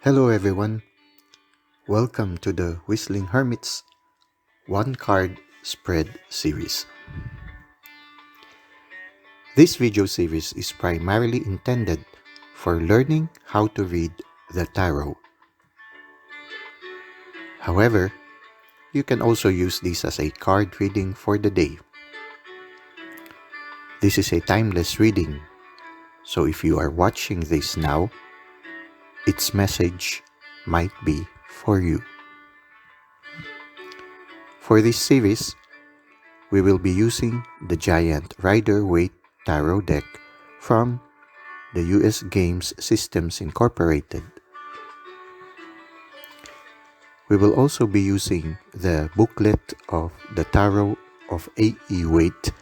Hello everyone, welcome to the Whistling Hermit's One Card Spread series. This video series is primarily intended for learning how to read the tarot. However, you can also use this as a card reading for the day. This is a timeless reading, so if you are watching this now, its message might be for you. For this series, we will be using the giant Rider Waite Tarot deck from the US Games Systems Incorporated. We will also be using the booklet of the Tarot of A.E. Waite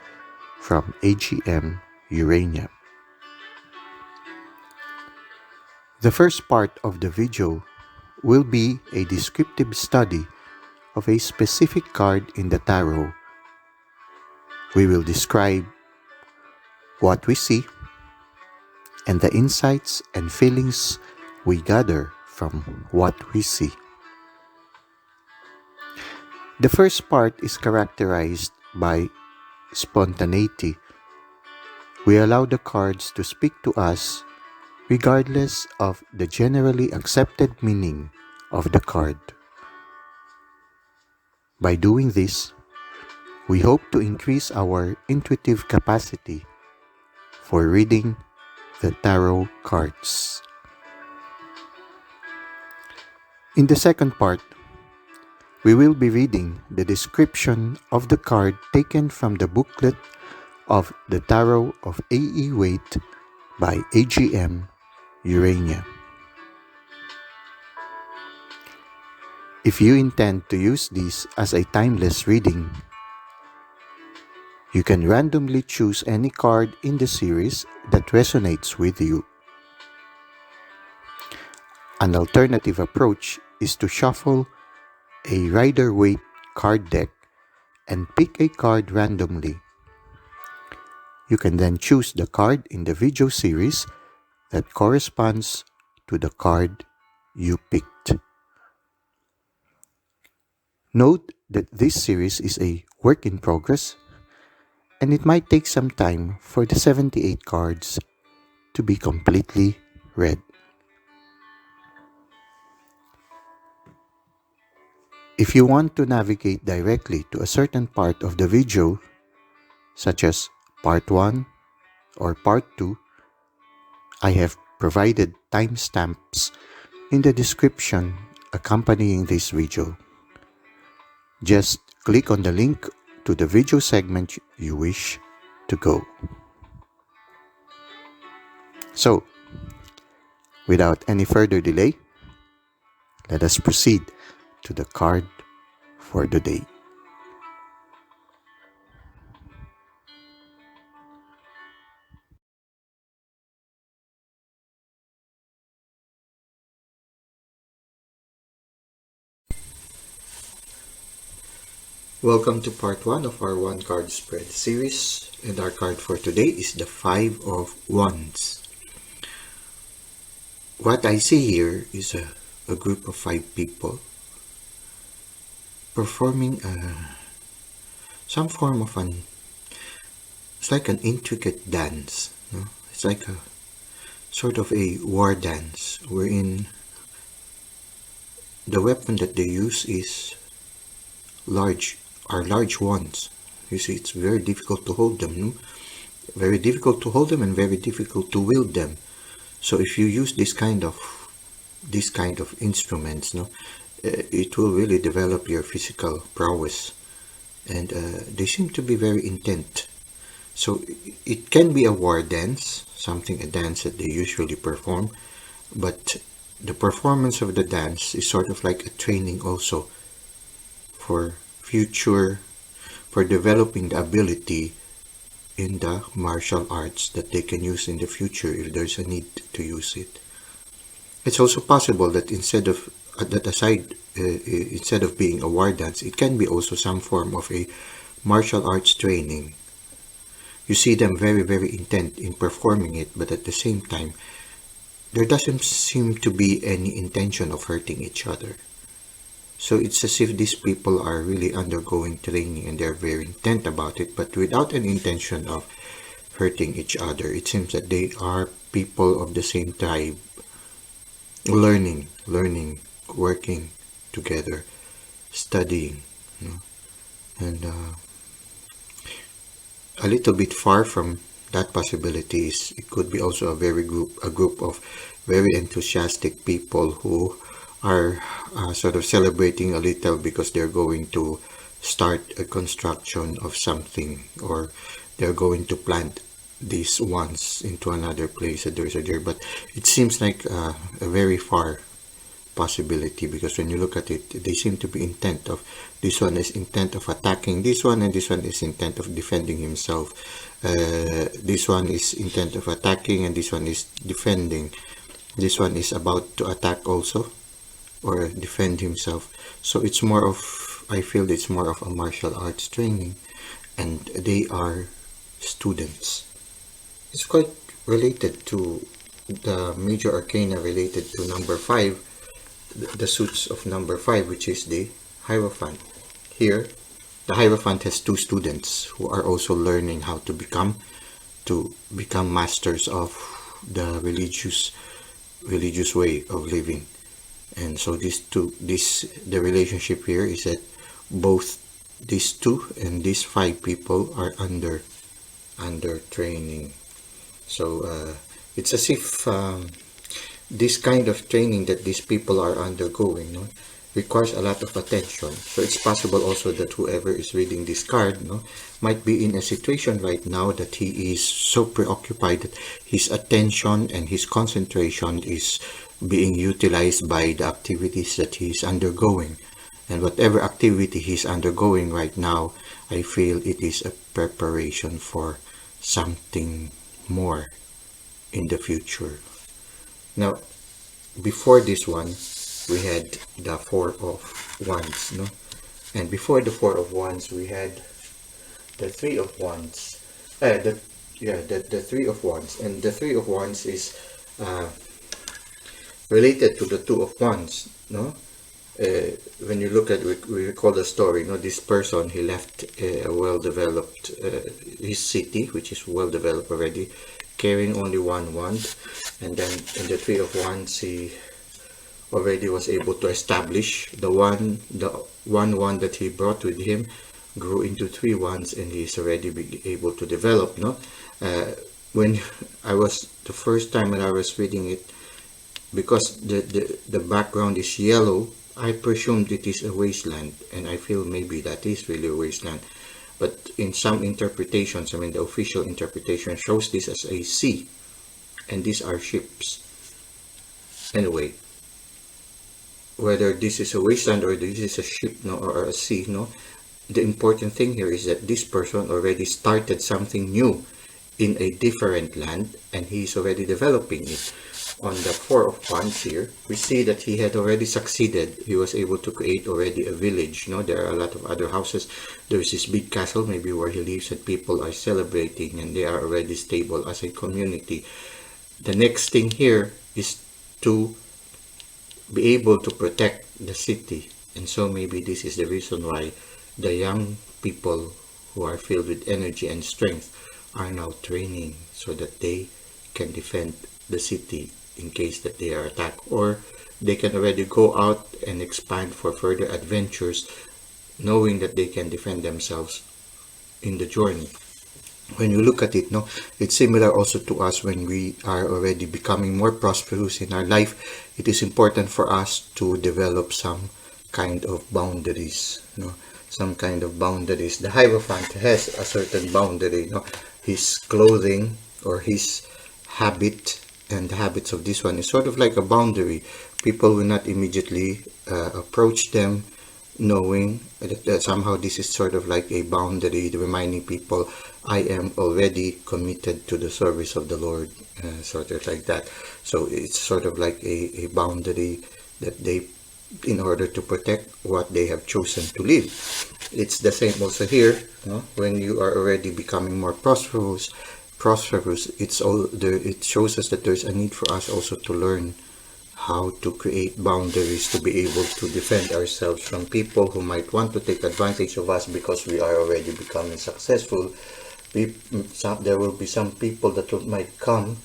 from AGM Urania. The first part of the video will be a descriptive study of a specific card in the tarot. We will describe what we see and the insights and feelings we gather from what we see. The first part is characterized by spontaneity. We allow the cards to speak to us regardless of the generally accepted meaning of the card. By doing this, we hope to increase our intuitive capacity for reading the tarot cards. In the second part, we will be reading the description of the card taken from the booklet of the Tarot of A.E. Waite by AGM Urania. If you intend to use this as a timeless reading, you can randomly choose any card in the series that resonates with you. An alternative approach is to shuffle a Rider Waite card deck and pick a card randomly. You can then choose the card in the video series that corresponds to the card you picked. Note that this series is a work in progress, and it might take some time for the 78 cards to be completely read. If you want to navigate directly to a certain part of the video, such as Part 1 or Part 2, I have provided timestamps in the description accompanying this video. Just click on the link to the video segment you wish to go. So, without any further delay, let us proceed to the card for the day. Welcome to part 1 of our one card spread series, and our card for today is the 5 of Wands. What I see here is a group of 5 people performing some form of it's like an intricate dance. No? It's like a sort of a war dance wherein the weapon that they use is large wands. You see, it's very difficult to hold them. No? Very difficult to hold them and very difficult to wield them. So if you use this kind of instruments, no, it will really develop your physical prowess, and they seem to be very intent. So it can be a war dance, a dance that they usually perform, but the performance of the dance is sort of like a training also for developing the ability in the martial arts that they can use in the future if there's a need to use it. It's also possible that instead of being a war dance, it can be also some form of a martial arts training. You see them very, very intent in performing it, but at the same time, there doesn't seem to be any intention of hurting each other. So it's as if these people are really undergoing training and they're very intent about it, but without an intention of hurting each other. It seems that they are people of the same tribe, learning, working together, studying, you know, and a little bit far from that possibility is it could be also a group of very enthusiastic people who are sort of celebrating a little because they're going to start a construction of something, or they're going to plant these ones into another place that there's a there. But it seems like a very far possibility, because when you look at it, they seem to be intent of, this one is intent of attacking this one, and this one is intent of defending himself. This one is intent of attacking, and this one is defending. This one is about to attack also, or defend himself. So it's more of, I feel it's more of a martial arts training, and they are students. It's quite related to the Major Arcana, related to number 5, the suits of number 5, which is the Hierophant. Here, the Hierophant has 2 students who are also learning how to become masters of the religious way of living. And so the relationship here is that both these 2 and these 5 people are under training. So it's as if this kind of training that these people are undergoing, no, requires a lot of attention. So it's possible also that whoever is reading this card, no, might be in a situation right now that he is so preoccupied that his attention and his concentration is being utilized by the activities that he's undergoing. And whatever activity he's undergoing right now, I feel it is a preparation for something more in the future. Now, before this one, we had the 4 of Wands, no? And before the 4 of Wands, we had the 3 of Wands. The 3 of Wands. And the 3 of Wands is related to the 2 of Wands, no? When you look at, we recall the story, no? This person, he left a well-developed, his city, which is well-developed already, carrying only 1 wand, and then in the 3 of Wands, he already was able to establish the one wand that he brought with him grew into 3 wands, and he is already able to develop, no? When I was, the first time when I was reading it, because the background is yellow, I presumed it is a wasteland, and I feel maybe that is really a wasteland. But in some interpretations, I mean the official interpretation shows this as a sea, and these are ships. Anyway, whether this is a wasteland or this is a ship, no, or a sea, no, the important thing here is that this person already started something new in a different land, and he is already developing it. On the 4 of Wands here, we see that he had already succeeded. He was able to create already a village. No, there are a lot of other houses. There's this big castle, maybe where he lives, and people are celebrating, and they are already stable as a community. The next thing here is to be able to protect the city, and so maybe this is the reason why the young people who are filled with energy and strength are now training so that they can defend the city in case that they are attacked, or they can already go out and expand for further adventures, knowing that they can defend themselves in the journey. When you look at it, no, it's similar also to us when we are already becoming more prosperous in our life. It is important for us to develop some kind of boundaries, no, some kind of boundaries. The Hierophant has a certain boundary, no, his clothing or his habit and the habits of this one is sort of like a boundary. People will not immediately approach them, knowing that somehow this is sort of like a boundary, reminding people, I am already committed to the service of the Lord, sort of like that. So it's sort of like a boundary that they, in order to protect what they have chosen to live. It's the same also here, no? When you are already becoming more prosperous, prosperous, it shows us that there's a need for us also to learn how to create boundaries to be able to defend ourselves from people who might want to take advantage of us because we are already becoming successful. There will be some people that might come,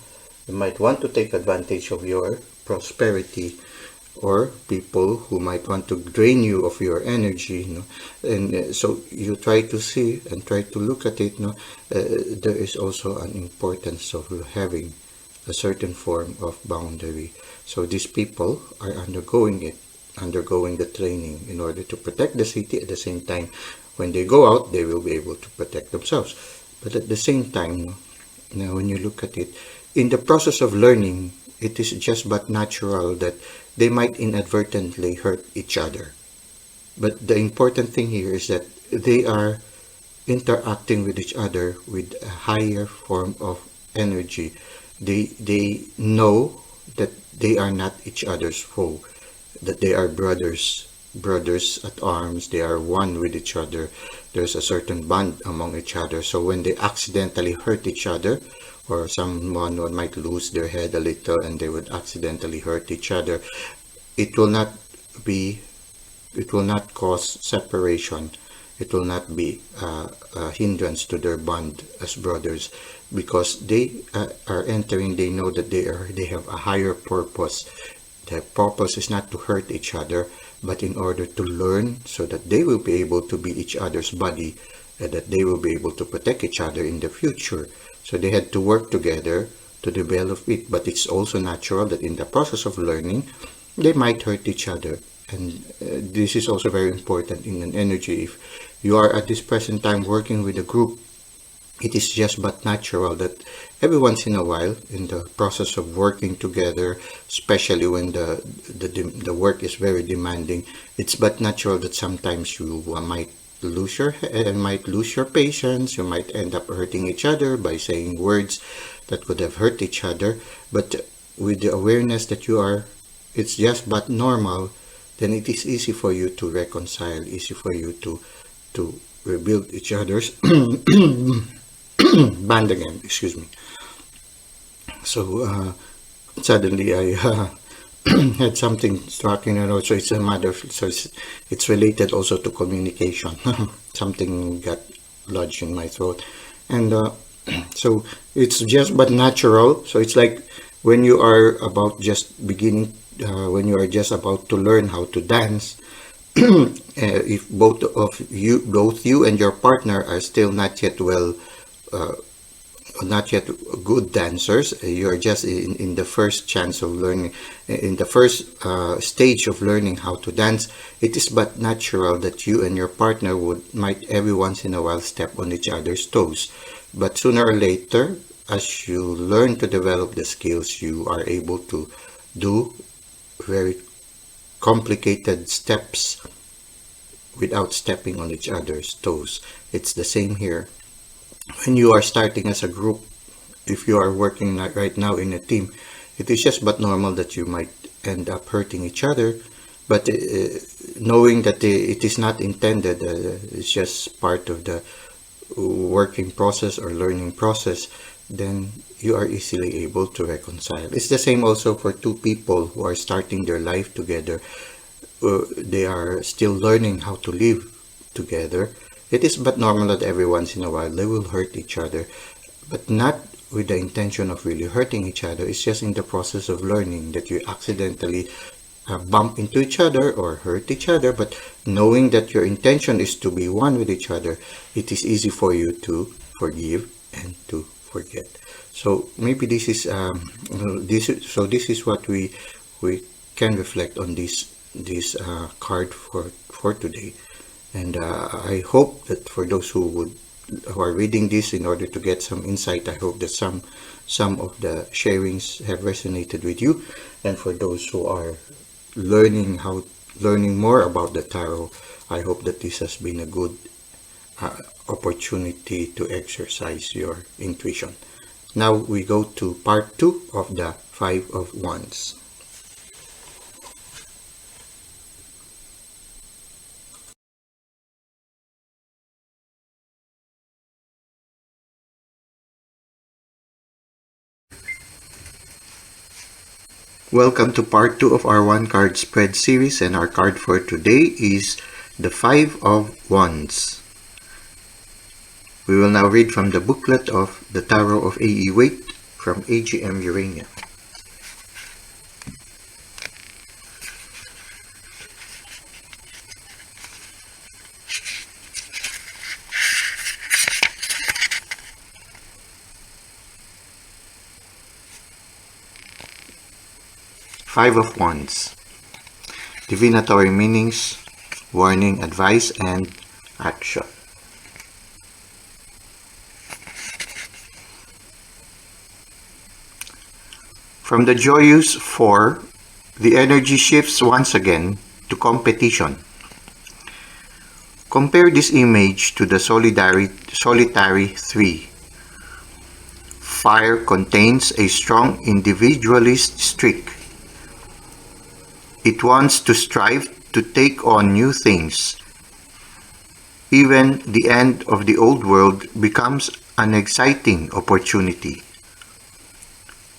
who might want to take advantage of your prosperity, or people who might want to drain you of your energy, and so you try to see and try to look at it. There is also an importance of having a certain form of boundary. So these people are undergoing the training in order to protect the city. At the same time, when they go out, they will be able to protect themselves. But at the same time, now when you look at it, in the process of learning, it is just but natural that they might inadvertently hurt each other. But the important thing here is that they are interacting with each other with a higher form of energy. They know that they are not each other's foe, that they are brothers at arms. They are one with each other. There's a certain bond among each other. So when they accidentally hurt each other, or someone might lose their head a little and they would accidentally hurt each other, it will not be it will not cause separation. It will not be a hindrance to their bond as brothers, because they are entering. They know that they have a higher purpose. The purpose is not to hurt each other, but in order to learn, so that they will be able to be each other's buddy, and that they will be able to protect each other in the future. So they had to work together to develop it. But it's also natural that in the process of learning, they might hurt each other. And this is also very important in an energy. If you are at this present time working with a group, it is just but natural that every once in a while, in the process of working together, especially when the work is very demanding, it's but natural that sometimes you might lose your patience. You might end up hurting each other by saying words that could have hurt each other. But with the awareness that it's just but normal, then it is easy for you to reconcile, easy for you to rebuild each other's band again. Excuse me. So suddenly I had something struck in, and also it's a matter. So it's related also to communication. Something got lodged in my throat, and so it's just but natural. So it's like when you are about just beginning, when you are just about to learn how to dance. If both you and your partner are still uh, not yet good dancers, you're just in the first chance of learning, in the first stage of learning how to dance. It is but natural that you and your partner might every once in a while step on each other's toes. But sooner or later, as you learn to develop the skills, you are able to do very complicated steps without stepping on each other's toes. It's the same here. When you are starting as a group, if you are working right now in a team, it is just but normal that you might end up hurting each other. But knowing that it is not intended, it's just part of the working process or learning process, then you are easily able to reconcile. It's the same also for two people who are starting their life together. They are still learning how to live together. It is but normal that every once in a while they will hurt each other, but not with the intention of really hurting each other. It's just in the process of learning that you accidentally bump into each other or hurt each other. But knowing that your intention is to be one with each other, it is easy for you to forgive and to forget. So maybe this is what we can reflect on this card for today. And I hope that for those who are reading this in order to get some insight, I hope that some of the sharings have resonated with you. And for those who are learning more about the tarot, I hope that this has been a good opportunity to exercise your intuition. Now we go to part 2 of the Five of Wands. Welcome to part 2 of our one card spread series, and our card for today is the Five of Wands. We will now read from the booklet of the Tarot of A.E. Waite from AGM Urania. Five of Wands. Divinatory meanings, warning, advice, and action. From the joyous Four, the energy shifts once again to competition. Compare this image to the solitary Three. Fire contains a strong individualist streak. It wants to strive to take on new things. Even the end of the old world becomes an exciting opportunity.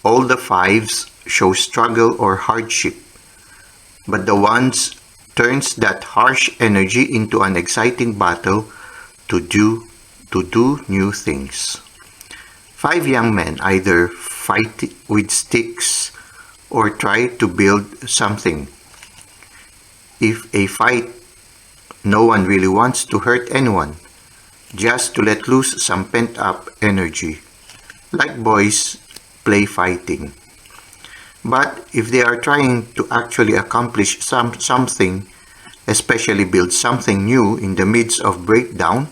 All the fives show struggle or hardship, but the Wands turns that harsh energy into an exciting battle to do new things. Five young men either fight with sticks or try to build something. If a fight, no one really wants to hurt anyone, just to let loose some pent-up energy, like boys play fighting. But if they are trying to actually accomplish something, especially build something new in the midst of breakdown,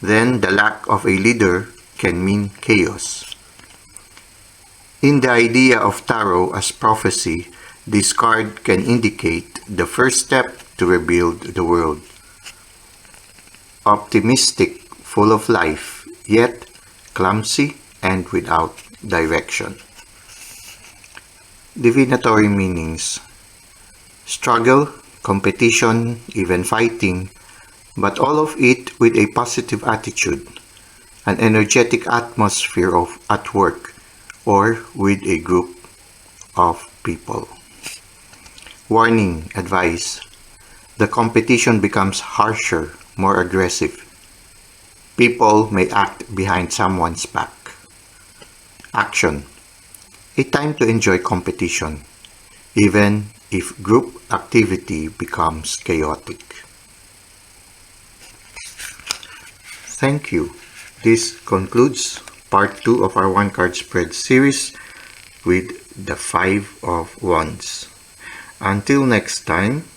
then the lack of a leader can mean chaos. In the idea of tarot as prophecy, this card can indicate the first step to rebuild the world. Optimistic, full of life, yet clumsy and without direction. Divinatory meanings: struggle, competition, even fighting, but all of it with a positive attitude, an energetic atmosphere at work, or with a group of people. Warning, advice: the competition becomes harsher, more aggressive. People may act behind someone's back. Action: a time to enjoy competition, even if group activity becomes chaotic. Thank you. This concludes part 2 of our one card spread series with the Five of Wands. Until next time,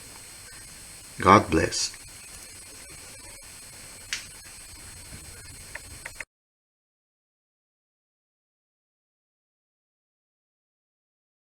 God bless.